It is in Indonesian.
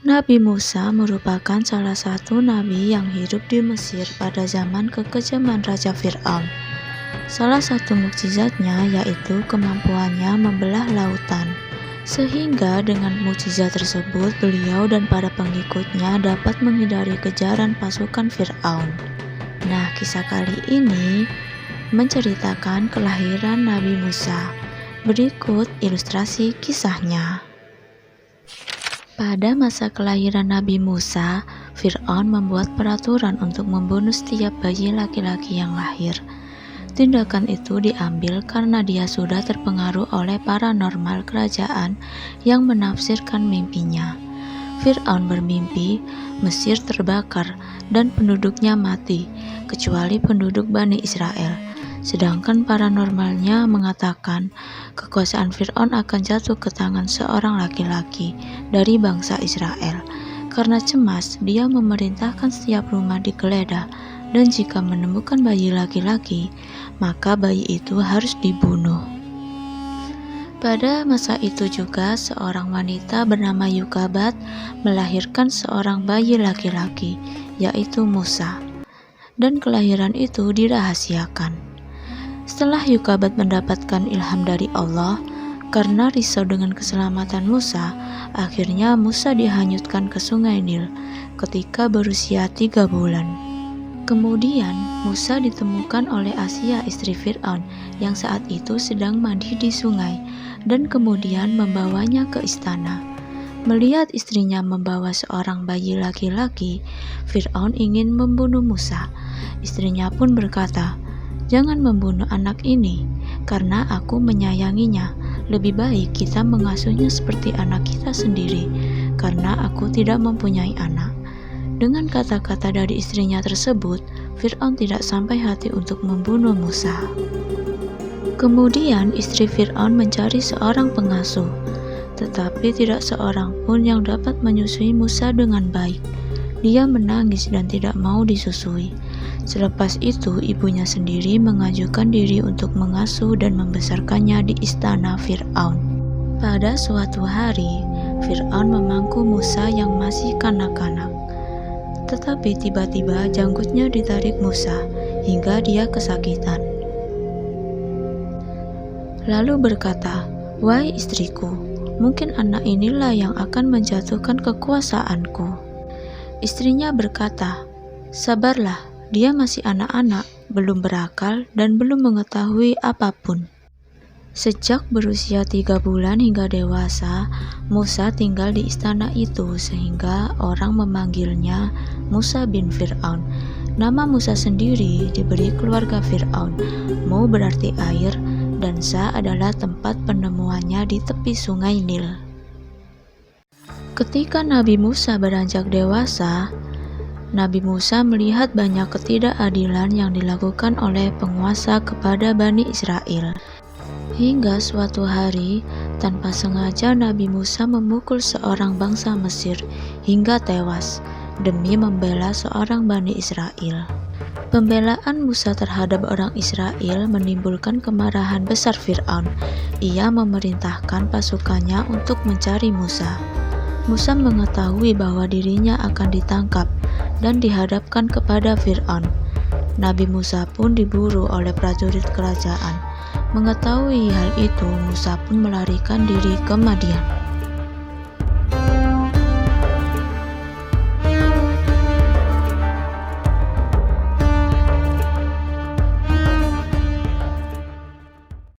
Nabi Musa merupakan salah satu nabi yang hidup di Mesir pada zaman kekejaman Raja Fir'aun. Salah satu mukjizatnya yaitu kemampuannya membelah lautan. Sehingga dengan mukjizat tersebut beliau dan para pengikutnya dapat menghindari kejaran pasukan Fir'aun. Nah, kisah kali ini menceritakan kelahiran Nabi Musa. Berikut ilustrasi kisahnya. Pada masa kelahiran Nabi Musa, Fir'aun membuat peraturan untuk membunuh setiap bayi laki-laki yang lahir. Tindakan itu diambil karena dia sudah terpengaruh oleh paranormal kerajaan yang menafsirkan mimpinya. Fir'aun bermimpi Mesir terbakar dan penduduknya mati, kecuali penduduk Bani Israel. Sedangkan paranormalnya mengatakan kekuasaan Fir'aun akan jatuh ke tangan seorang laki-laki dari bangsa Israel. Karena cemas, dia memerintahkan setiap rumah digeledah, dan jika menemukan bayi laki-laki, maka bayi itu harus dibunuh. Pada masa itu juga seorang wanita bernama Yukabat melahirkan seorang bayi laki-laki, yaitu Musa. Dan kelahiran itu dirahasiakan. Setelah Yukabat mendapatkan ilham dari Allah, karena risau dengan keselamatan Musa, akhirnya Musa dihanyutkan ke sungai Nil ketika berusia 3 bulan. Kemudian Musa ditemukan oleh Asia istri Fir'aun yang saat itu sedang mandi di sungai dan kemudian membawanya ke istana. Melihat istrinya membawa seorang bayi laki-laki, Fir'aun ingin membunuh Musa. Istrinya pun berkata, "Jangan membunuh anak ini, karena aku menyayanginya. Lebih baik kita mengasuhnya seperti anak kita sendiri, karena aku tidak mempunyai anak." Dengan kata-kata dari istrinya tersebut, Fir'aun tidak sampai hati untuk membunuh Musa. Kemudian istri Fir'aun mencari seorang pengasuh, tetapi tidak seorang pun yang dapat menyusui Musa dengan baik. Dia menangis dan tidak mau disusui. Selepas itu, ibunya sendiri mengajukan diri untuk mengasuh dan membesarkannya di istana Fir'aun. Pada suatu hari, Fir'aun memangku Musa yang masih kanak-kanak. Tetapi tiba-tiba janggutnya ditarik Musa hingga dia kesakitan. Lalu berkata, "Wahai istriku, mungkin anak inilah yang akan menjatuhkan kekuasaanku." Istrinya berkata, "Sabarlah. Dia masih anak-anak, belum berakal, dan belum mengetahui apapun." Sejak berusia 3 bulan hingga dewasa, Musa tinggal di istana itu sehingga orang memanggilnya Musa bin Fir'aun. Nama Musa sendiri diberi keluarga Fir'aun. Mu berarti air, dan Sa adalah tempat penemuannya di tepi sungai Nil. Ketika Nabi Musa beranjak dewasa, Nabi Musa melihat banyak ketidakadilan yang dilakukan oleh penguasa kepada Bani Israel. Hingga suatu hari, tanpa sengaja Nabi Musa memukul seorang bangsa Mesir hingga tewas demi membela seorang Bani Israel. Pembelaan Musa terhadap orang Israel menimbulkan kemarahan besar Fir'aun. Ia memerintahkan pasukannya untuk mencari Musa. Musa mengetahui bahwa dirinya akan ditangkap dan dihadapkan kepada Fir'aun. Nabi Musa pun diburu oleh prajurit kerajaan. Mengetahui hal itu, Musa pun melarikan diri ke Madian.